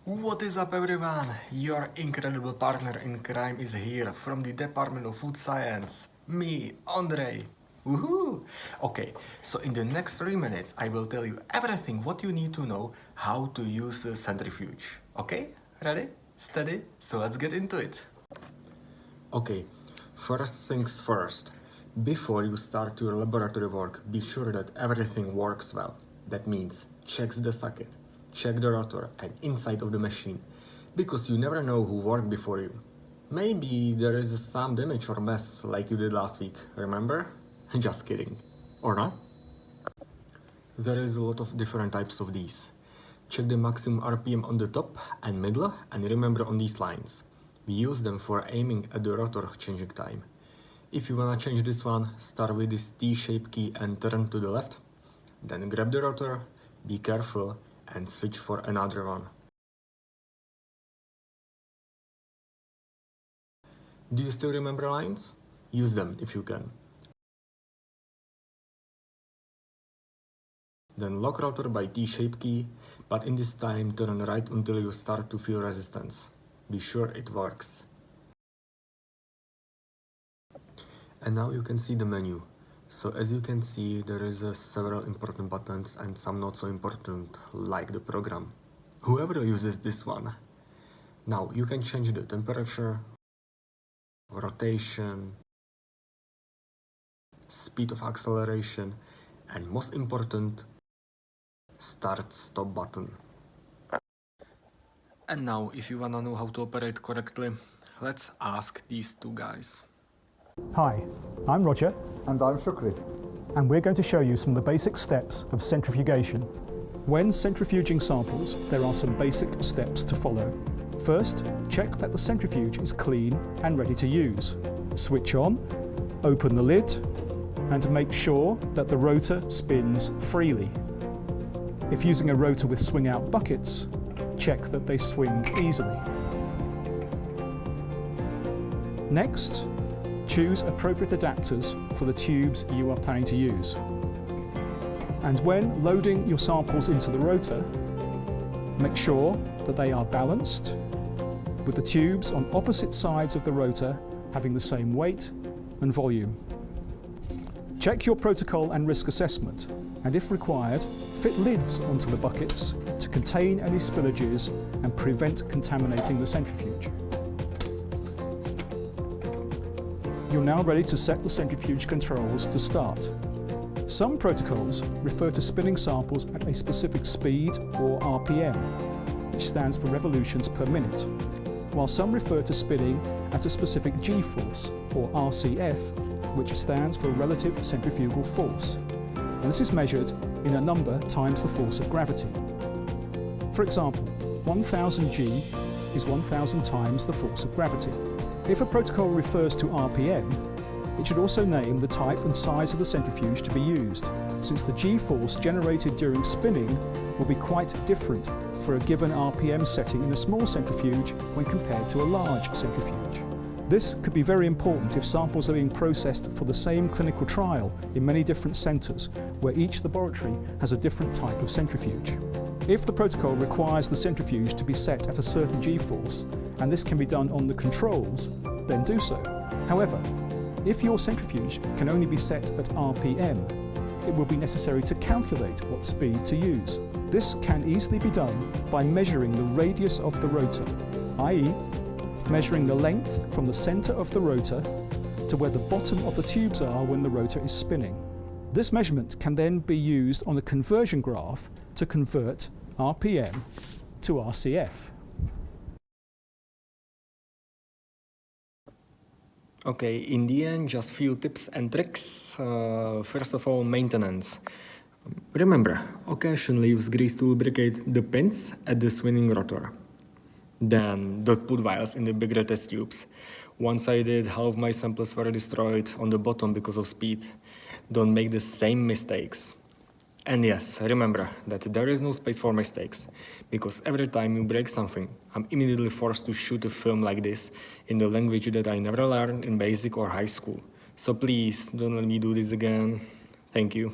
What is up everyone? Your incredible partner in crime is here from the Department of Food Science. Me, Andrei. Woohoo! Okay, so in the next 3 minutes I will tell you everything what you need to know how to use the centrifuge. Okay? Ready? Steady? So let's get into it. Okay, first things first. Before you start your laboratory work, be sure that everything works well. That means check the socket, check the rotor and inside of the machine, because you never know who worked before you. Maybe there is some damage or mess like you did last week, remember? Just kidding. Or not? There is a lot of different types of these. Check the maximum RPM on the top and middle and remember on these lines. We use them for aiming at the rotor changing time. If you wanna change this one, start with this T-shaped key and turn to the left. Then grab the rotor, be careful and switch for another one. Do you still remember lines? Use them if you can. Then lock rotor by T-shaped key, but in this time turn right until you start to feel resistance. Be sure it works. And now you can see the menu. So as you can see, there is several important buttons and some not so important, like the program. Whoever uses this one. Now you can change the temperature, rotation, speed of acceleration, and most important, start-stop button. And now, if you wanna know how to operate correctly, let's ask these two guys. Hi, I'm Roger. And I'm Shukri. And we're going to show you some of the basic steps of centrifugation. When centrifuging samples, there are some basic steps to follow. First, check that the centrifuge is clean and ready to use. Switch on, open the lid, and make sure that the rotor spins freely. If using a rotor with swing-out buckets, check that they swing easily. Next, choose appropriate adapters for the tubes you are planning to use. And when loading your samples into the rotor, make sure that they are balanced, with the tubes on opposite sides of the rotor having the same weight and volume. Check your protocol and risk assessment, and if required, fit lids onto the buckets to contain any spillages and prevent contaminating the centrifuge. You're now ready to set the centrifuge controls to start. Some protocols refer to spinning samples at a specific speed or RPM, which stands for revolutions per minute, while some refer to spinning at a specific G-force or RCF, which stands for relative centrifugal force, and this is measured in a number times the force of gravity. For example, 1000 G is 1000 times the force of gravity. If a protocol refers to RPM, it should also name the type and size of the centrifuge to be used, since the G-force generated during spinning will be quite different for a given RPM setting in a small centrifuge when compared to a large centrifuge. This could be very important if samples are being processed for the same clinical trial in many different centres, where each laboratory has a different type of centrifuge. If the protocol requires the centrifuge to be set at a certain G-force, and this can be done on the controls, then do so. However, if your centrifuge can only be set at RPM, it will be necessary to calculate what speed to use. This can easily be done by measuring the radius of the rotor, i.e., measuring the length from the centre of the rotor to where the bottom of the tubes are when the rotor is spinning. This measurement can then be used on a conversion graph to convert RPM to RCF. Okay, in the end, just few tips and tricks. First of all, maintenance. Remember, occasionally use grease to lubricate the pins at the spinning rotor. Then don't put vials in the bigger test tubes. Once I did, half of my samples were destroyed on the bottom because of speed. Don't make the same mistakes. And yes, remember that there is no space for mistakes, because every time you break something, I'm immediately forced to shoot a film like this in the language that I never learned in basic or high school. So please, don't let me do this again. Thank you.